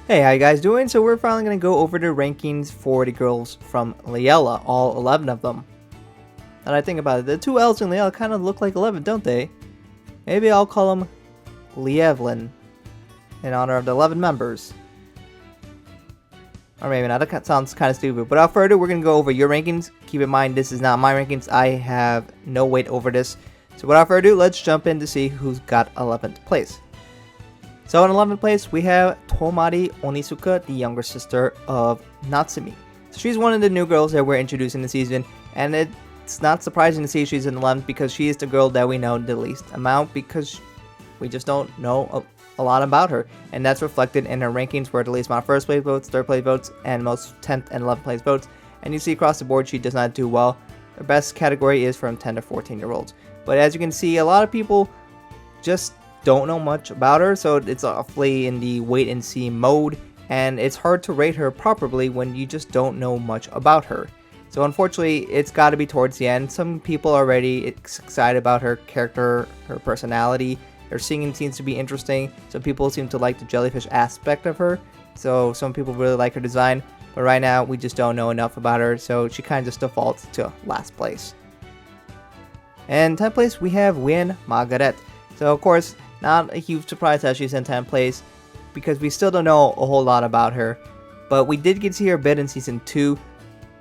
Hey, how you guys doing? So we're finally going to go over the rankings for the girls from Liella, all 11 of them. And I think about it, the two L's in Liella kind of look like 11, don't they? Maybe I'll call them Lievlin in honor of the 11 members. Or maybe not, that sounds kind of stupid. But without further ado, we're going to go over your rankings. Keep in mind, this is not my rankings. I have no weight over this. So without further ado, let's jump in to see who's got 11th place. So in 11th place, we have Tomari Onisuka, the younger sister of Natsumi. So she's one of the new girls that we're introducing this season, and it's not surprising to see she's in 11th because she is the girl that we know the least amount because we just don't know a lot about her. And that's reflected in her rankings where the least amount of first place votes, third place votes, and most 10th and 11th place votes. And you see across the board she does not do well. Her best category is from 10 to 14 year olds. But as you can see, a lot of people just don't know much about her, so it's awfully in the wait and see mode, and it's hard to rate her properly when you just don't know much about her. So unfortunately, it's got to be towards the end. Some people are already excited about her character, her personality. Her singing seems to be interesting. Some people seem to like the jellyfish aspect of her, so some people really like her design. But right now, we just don't know enough about her, so she kind of just defaults to last place. And 10th place, we have Wien Margaret. So of course, not a huge surprise that she's in 10th place because we still don't know a whole lot about her. But we did get to see her a bit in Season 2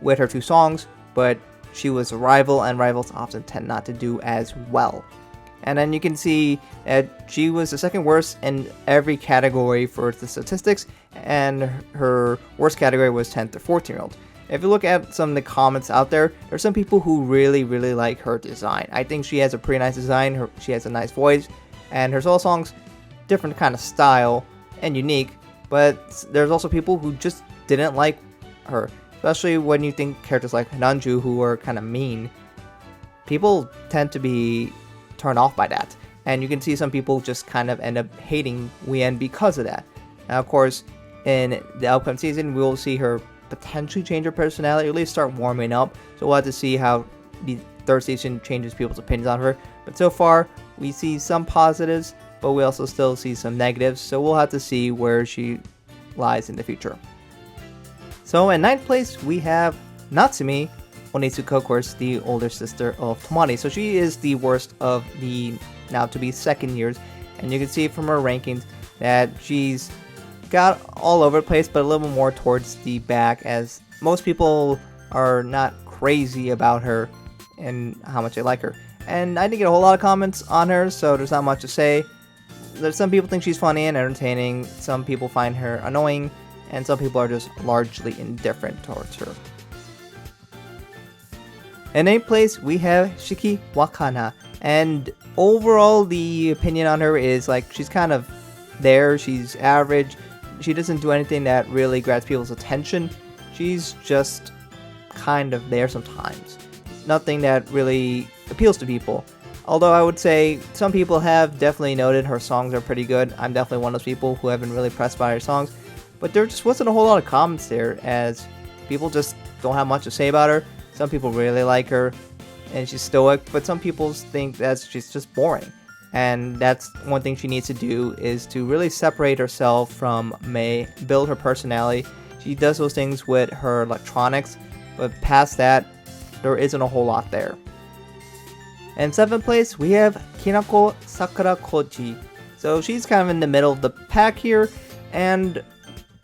with her 2 songs, but she was a rival, and rivals often tend not to do as well. And then you can see that she was the second worst in every category for the statistics, and her worst category was 10 to 14 year olds. If you look at some of the comments out there, there's some people who really like her design. I think she has a pretty nice design, she has a nice voice, and her solo songs, different kind of style and unique, but there's also people who just didn't like her, especially when you think characters like Nanju, who are kind of mean. People tend to be turned off by that, and you can see some people just kind of end up hating Wien because of that. Now, of course, in the upcoming season, we will see her potentially change her personality, or at least start warming up, so we'll have to see how the third season changes people's opinions on her. But so far, we see some positives, but we also still see some negatives, so we'll have to see where she lies in the future. So in 9th place, we have Natsumi Onitsuka, of course, the older sister of Tomari. So she is the worst of the now to be second years, and you can see from her rankings that she's got all over the place, but a little more towards the back, as most people are not crazy about her and how much they like her. And I didn't get a whole lot of comments on her, so there's not much to say. There's some people think she's funny and entertaining, some people find her annoying, and some people are just largely indifferent towards her. In 8th place, we have Shiki Wakana, and overall the opinion on her is like she's kind of there, she's average, she doesn't do anything that really grabs people's attention, she's just kind of there sometimes. Nothing that really appeals to people. Although I would say some people have definitely noted her songs are pretty good. I'm definitely one of those people who have been really impressed by her songs. But there just wasn't a whole lot of comments there, as people just don't have much to say about her. Some people really like her, and she's stoic, but some people think that she's just boring. And that's one thing she needs to do, is to really separate herself from Mei, build her personality. She does those things with her electronics, but past that, there isn't a whole lot there. In 7th place, we have Kinako Sakura Koji. So she's kind of in the middle of the pack here, and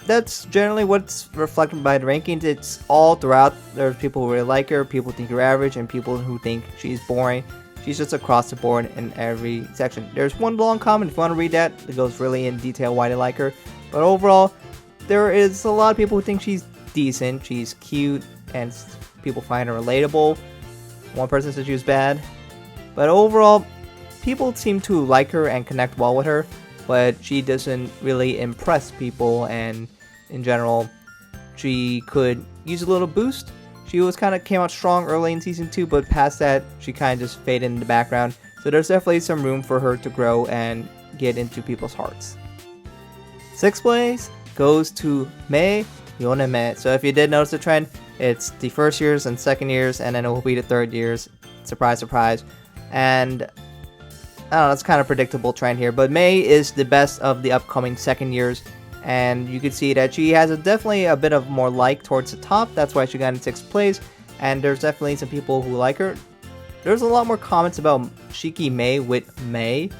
that's generally what's reflected by the rankings. It's all throughout. There's people who really like her, people think you're average, and people who think she's boring. She's just across the board in every section. There's one long comment, if you want to read that, it goes really in detail why they like her. But overall, there is a lot of people who think she's decent, she's cute, and people find her relatable. One person said she was bad. But overall, people seem to like her and connect well with her, but she doesn't really impress people, and in general, she could use a little boost. She came out strong early in Season 2, but past that, she kind of just faded in the background. So there's definitely some room for her to grow and get into people's hearts. 6th place goes to Mei Yoneme. So if you did notice the trend, it's the first years and second years, and then it will be the third years. Surprise, surprise. And I don't know, it's kind of predictable trend here, but Mei is the best of the upcoming second years. and you can see that she has definitely a bit of more like towards the top. That's why she got in 6th place, and there's definitely some people who like her. There's a lot more comments about Shiki Mei with Mei,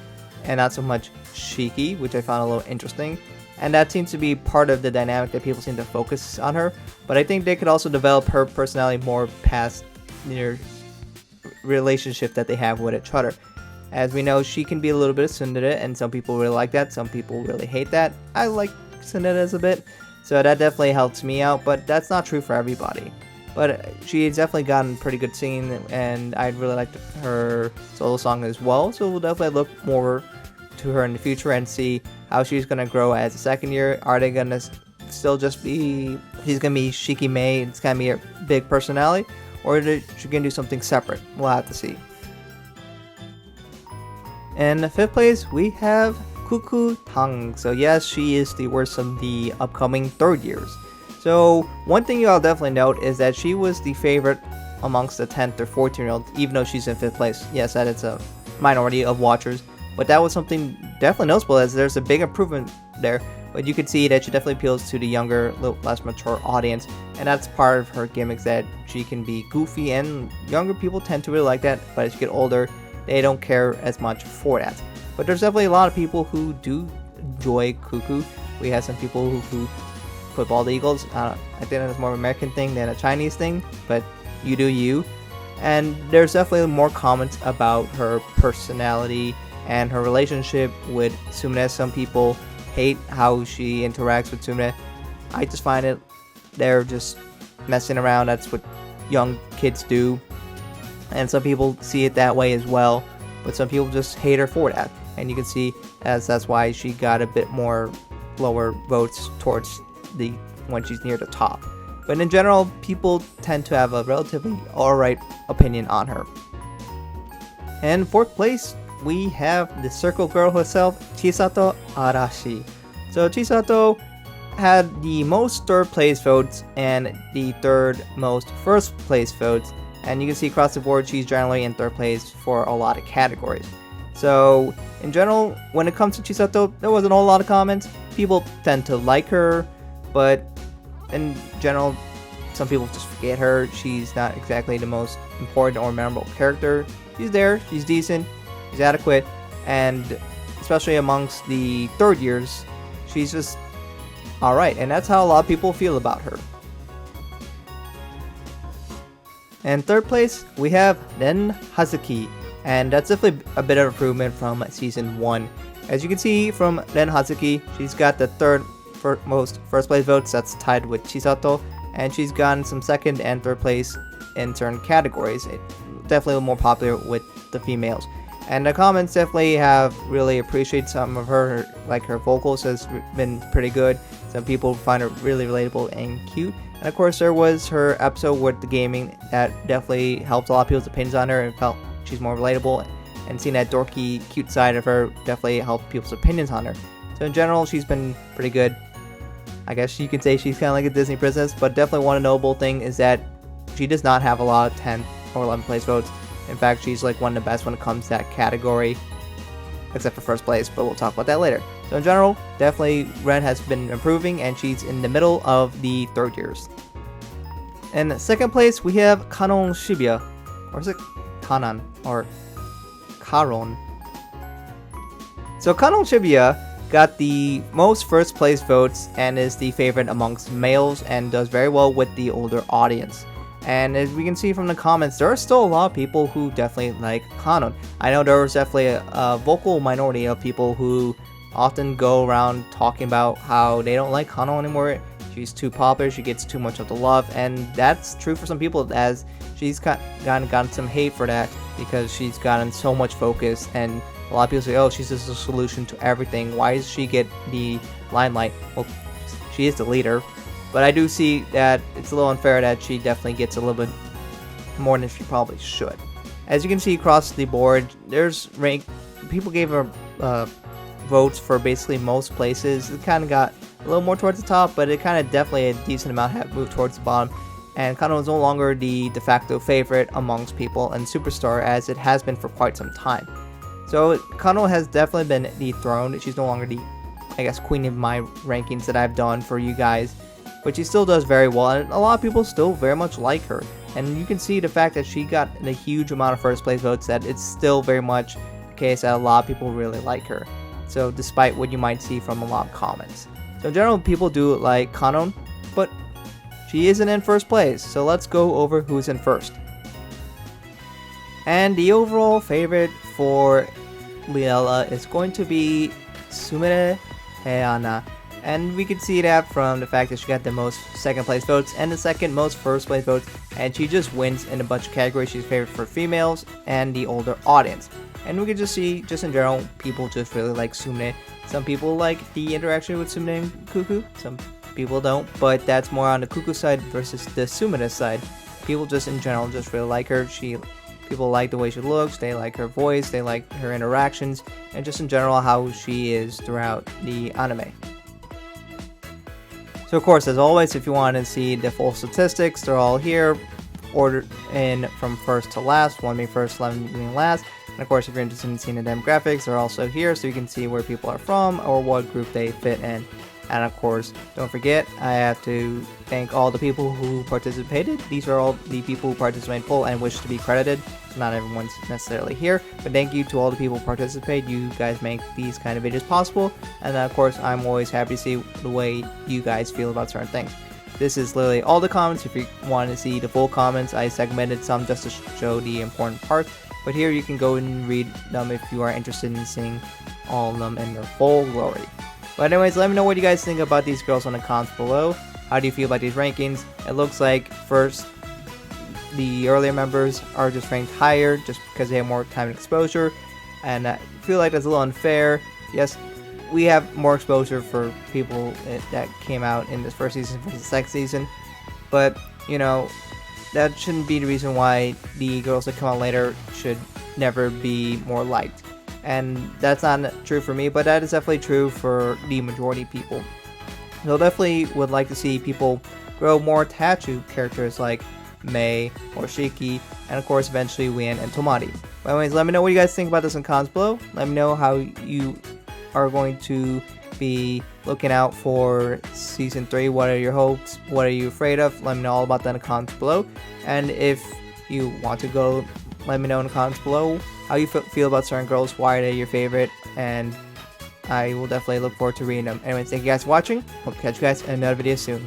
and not so much Shiki, which I found a little interesting. And that seems to be part of the dynamic that people seem to focus on her. But I think they could also develop her personality more past their relationship that they have with each other. As we know, she can be a little bit of tsundere, and some people really like that, some people really hate that. I like tsunderes a bit, so that definitely helps me out, but that's not true for everybody. But she's definitely gotten pretty good singing, and I really liked her solo song as well, so we'll definitely look more to her in the future and see how she's going to grow as a second year. Are they going to still just be, she's going to be Shiki Mei, it's going to be a big personality, or is she going to do something separate? We'll have to see. In 5th place, we have Cuckoo Tang. So yes, she is the worst of the upcoming 3rd years. So one thing you all definitely note is that she was the favorite amongst the 10th or 14-year-olds, even though she's in 5th place. Yes, that is a minority of watchers, but that was something definitely noticeable, as there's a big improvement there. But you can see that she definitely appeals to the younger, little less mature audience, and that's part of her gimmicks, that she can be goofy, and younger people tend to really like that, but as you get older, they don't care as much for that. But there's definitely a lot of people who do enjoy Cuckoo. We have some people who football the Eagles. I think that's more of an American thing than a Chinese thing, but you do you. And there's definitely more comments about her personality and her relationship with Sumire. Some people hate how she interacts with Sumire. I just find it, they're just messing around. That's what young kids do. And some people see it that way as well, but some people just hate her for that. And you can see as that's why she got a bit more lower votes towards the when she's near the top. But in general, people tend to have a relatively alright opinion on her. And 4th place, we have the Circle Girl herself, Chisato Arashi. So Chisato had the most 3rd place votes and the 3rd most 1st place votes. And you can see across the board, she's generally in 3rd place for a lot of categories. So, in general, when it comes to Chisato, there wasn't a whole lot of comments. People tend to like her, but in general, some people just forget her. She's not exactly the most important or memorable character. She's there, she's decent, she's adequate, and especially amongst the 3rd years, she's just alright. And that's how a lot of people feel about her. And 3rd place, we have Ren Hazuki, and that's definitely a bit of improvement from season 1. As you can see from Ren Hazuki, she's got the 3rd most 1st place votes, that's tied with Chisato, and she's gotten some 2nd and 3rd place in certain categories. Definitely more popular with the females. And the comments definitely have really appreciated some of her, like her vocals has been pretty good. Some people find her really relatable and cute. And of course, there was her episode with the gaming that definitely helped a lot of people's opinions on her and felt she's more relatable. And seeing that dorky, cute side of her definitely helped people's opinions on her. So in general, she's been pretty good. I guess you can say she's kind of like a Disney princess, but definitely one notable thing is that she does not have a lot of 10th or 11th place votes. In fact, she's like one of the best when it comes to that category, except for 1st place, but we'll talk about that later. So in general, definitely Ren has been improving, and she's in the middle of the 3rd years. In 2nd place, we have Kanon Shibuya, or is it Kanan, or Karon? So Kanon Shibuya got the most 1st place votes and is the favorite amongst males and does very well with the older audience. And as we can see from the comments, there are still a lot of people who definitely like Kanon. I know there was definitely a vocal minority of people who often go around talking about how they don't like Kanon anymore. She's too popular, she gets too much of the love, and that's true for some people, as she's gotten some hate for that because she's gotten so much focus, and a lot of people say, oh, she's just a solution to everything. Why does she get the limelight? Well, she is the leader. But I do see that it's a little unfair that she definitely gets a little bit more than she probably should. As you can see across the board, there's people gave her votes for basically most places. It kind of got a little more towards the top, but it kind of definitely a decent amount have moved towards the bottom. And Kanon is no longer the de facto favorite amongst people and superstar, as it has been for quite some time. So Kanon has definitely been dethroned. She's no longer the I guess, queen of my rankings that I've done for you guys. But she still does very well, and a lot of people still very much like her. And you can see the fact that she got a huge amount of first place votes, that it's still very much the case that a lot of people really like her. So despite what you might see from a lot of comments. So in general, people do like Kanon, but she isn't in first place. So let's go over who's in first. And the overall favorite for Liella is going to be Sumire Heiana. And we can see that from the fact that she got the most second place votes and the second most first place votes, and she just wins in a bunch of categories. She's favorite for females and the older audience. And we can just see, just in general, people just really like Sumire. Some people like the interaction with Sumire and Cuckoo, some people don't, but that's more on the Cuckoo side versus the Sumire side. People just in general just really like her. People like the way she looks, they like her voice, they like her interactions, and just in general how she is throughout the anime. So of course, as always, if you want to see the full statistics, they're all here, ordered in from first to last, 1 being first, 11 being last. And of course, if you're interested in seeing the demographics, they're also here, so you can see where people are from or what group they fit in. And of course, don't forget, I have to thank all the people who participated. These are all the people who participated full and wish to be credited. So not everyone's necessarily here, but thank you to all the people who participate. You guys make these kind of videos possible. And of course, I'm always happy to see the way you guys feel about certain things. This is literally all the comments. If you want to see the full comments, I segmented some just to show the important parts. But here you can go and read them if you are interested in seeing all of them in their full glory. But anyways, let me know what you guys think about these girls in the comments below. How do you feel about these rankings? It looks like first, the earlier members are just ranked higher just because they have more time and exposure. And I feel like that's a little unfair. Yes, we have more exposure for people that came out in this first season versus the second season. But, you know, that shouldn't be the reason why the girls that come out later should never be more liked. And that's not true for me, but that is definitely true for the majority of people. So definitely would like to see people grow more attached to characters like Mei or Shiki, and of course eventually Wien and Tomari. But anyways, let me know what you guys think about this in comments below. Let me know how you are going to be looking out for season 3. What are your hopes? What are you afraid of? Let me know all about that in the comments below. And if you want to go, let me know in the comments below how you feel about certain girls, why are they your favorite, and I will definitely look forward to reading them. Anyways, thank you guys for watching. Hope to catch you guys in another video soon.